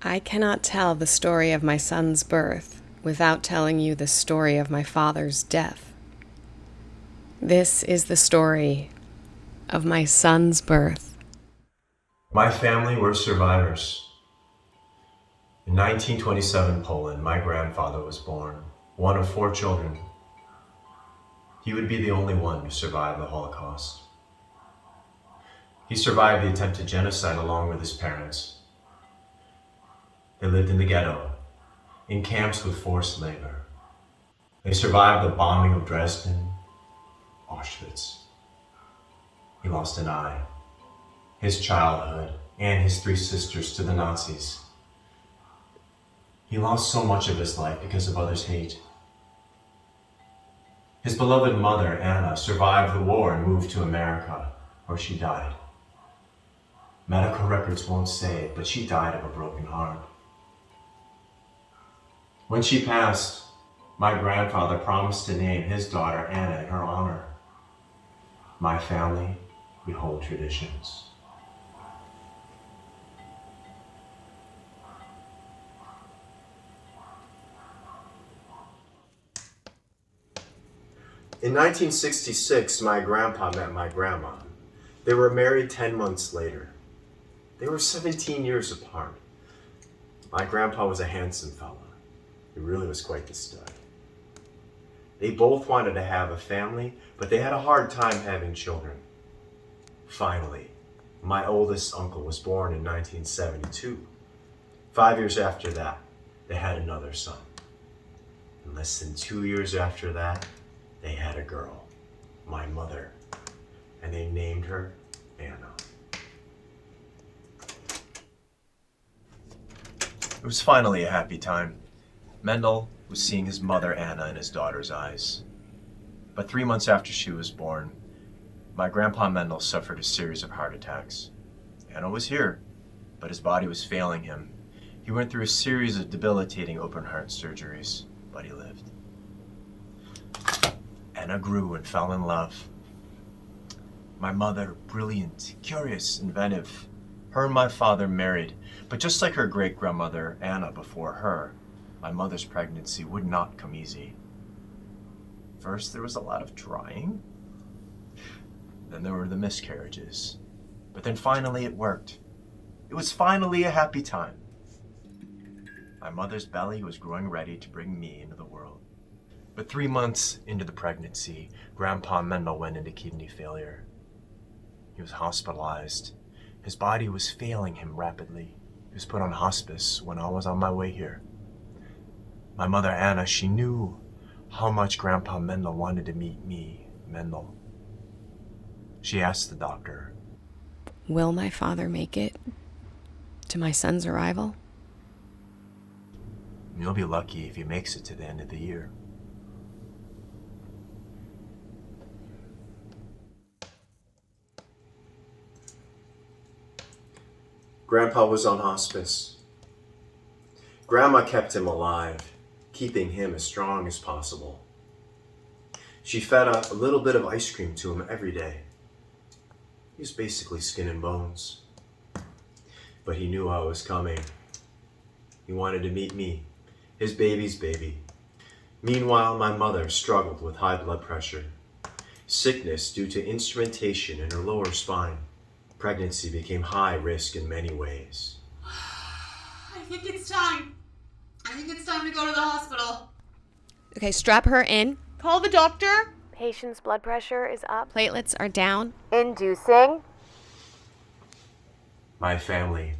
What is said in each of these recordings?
I cannot tell the story of my son's birth without telling you the story of my father's death. This is the story of my son's birth. My family were survivors. In 1927 Poland, my grandfather was born, one of 4 children. He would be the only one to survive the Holocaust. He survived the attempted genocide along with his parents. They lived in the ghetto, in camps with forced labor. They survived the bombing of Dresden, Auschwitz. He lost an eye, his childhood, and his 3 sisters to the Nazis. He lost so much of his life because of others' hate. His beloved mother, Anna, survived the war and moved to America, where she died. Medical records won't say it, but she died of a broken heart. When she passed, my grandfather promised to name his daughter Anna in her honor. My family, we hold traditions. In 1966, my grandpa met my grandma. They were married 10 months later. They were 17 years apart. My grandpa was a handsome fella. He really was quite the stud. They both wanted to have a family, but they had a hard time having children. Finally, my oldest uncle was born in 1972. 5 years after that, they had another son. And less than 2 years after that, they had a girl, my mother, and they named her Anna. It was finally a happy time. Mendel was seeing his mother Anna in his daughter's eyes. But 3 months after she was born, my grandpa Mendel suffered a series of heart attacks. Anna was here, but his body was failing him. He went through a series of debilitating open heart surgeries, but he lived. Anna grew and fell in love. My mother, brilliant, curious, inventive. Her and my father married, but just like her great-grandmother, Anna, before her, my mother's pregnancy would not come easy. First, there was a lot of trying. Then there were the miscarriages. But then finally it worked. It was finally a happy time. My mother's belly was growing ready to bring me into the world. But 3 months into the pregnancy, Grandpa Mendel went into kidney failure. He was hospitalized. His body was failing him rapidly. He was put on hospice when I was on my way here. My mother, Anna, she knew how much Grandpa Mendel wanted to meet me, Mendel. She asked the doctor, Will my father make it to my son's arrival? "You'll be lucky if he makes it to the end of the year." Grandpa was on hospice. Grandma kept him alive, keeping him as strong as possible. She fed a little bit of ice cream to him every day. He was basically skin and bones. But he knew I was coming. He wanted to meet me, his baby's baby. Meanwhile, my mother struggled with high blood pressure, sickness due to instrumentation in her lower spine. Pregnancy became high risk in many ways. I think it's time. I think it's time to go to the hospital. Okay, strap her in. Call the doctor. Patient's blood pressure is up. Platelets are down. Inducing. My family,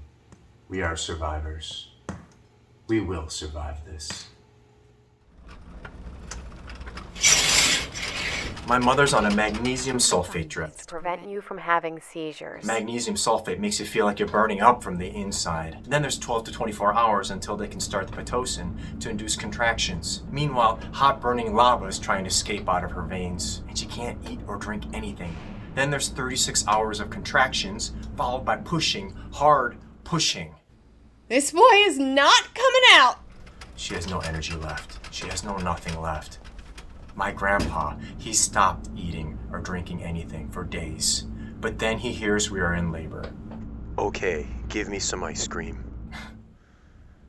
we are survivors. We will survive this. My mother's on a magnesium sulfate drip. To prevent you from having seizures. Magnesium sulfate makes you feel like you're burning up from the inside. Then there's 12 to 24 hours until they can start the Pitocin to induce contractions. Meanwhile, hot burning lava is trying to escape out of her veins, and she can't eat or drink anything. Then there's 36 hours of contractions, followed by pushing, hard pushing. This boy is not coming out. She has no energy left. She has no nothing left. My grandpa, he stopped eating or drinking anything for days. But then he hears we are in labor. "Okay, give me some ice cream."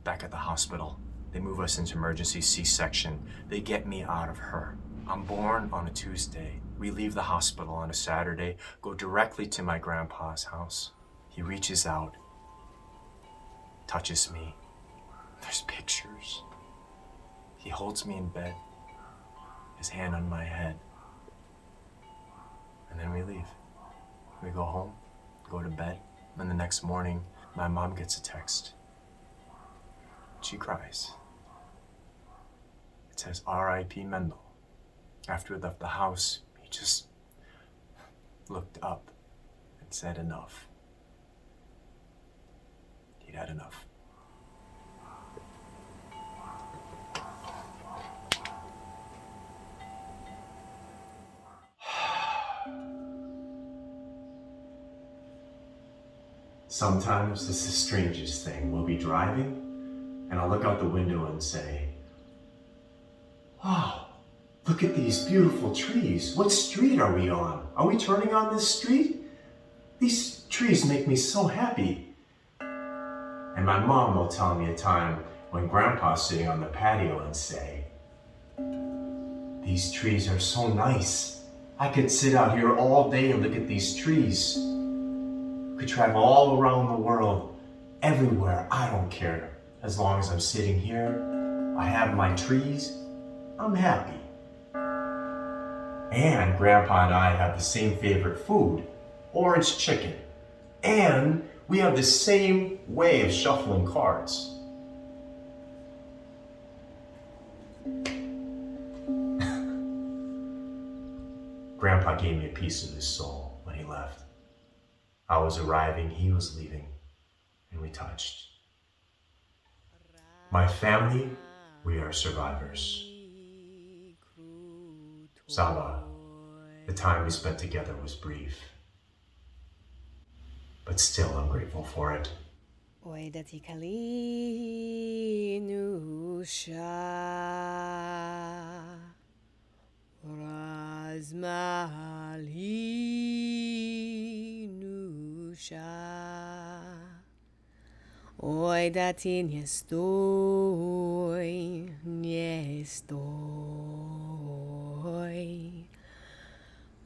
Back at the hospital, they move us into emergency C-section. They get me out of her. I'm born on a Tuesday. We leave the hospital on a Saturday, go directly to my grandpa's house. He reaches out, touches me. There's pictures. He holds me in bed, his hand on my head. And then we leave. We go home, go to bed, and the next morning, my mom gets a text. She cries. It says, R.I.P. Mendel. After we left the house, he just looked up and said enough. He'd had enough. Sometimes it's the strangest thing. We'll be driving, and I'll look out the window and say, wow, look at these beautiful trees. What street are we on? Are we turning on this street? These trees make me so happy. And my mom will tell me a time when Grandpa's sitting on the patio and say, these trees are so nice. I could sit out here all day and look at these trees. Could travel all around the world, everywhere, I don't care. As long as I'm sitting here, I have my trees, I'm happy. And Grandpa and I have the same favorite food, orange chicken. And we have the same way of shuffling cards. Grandpa gave me a piece of his soul when he left. I was arriving, he was leaving, and we touched. My family, we are survivors. Saba, the time we spent together was brief. But still, I'm grateful for it. Oidati kalinu sha razmalinu sha Oidati niestoy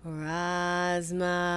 Razma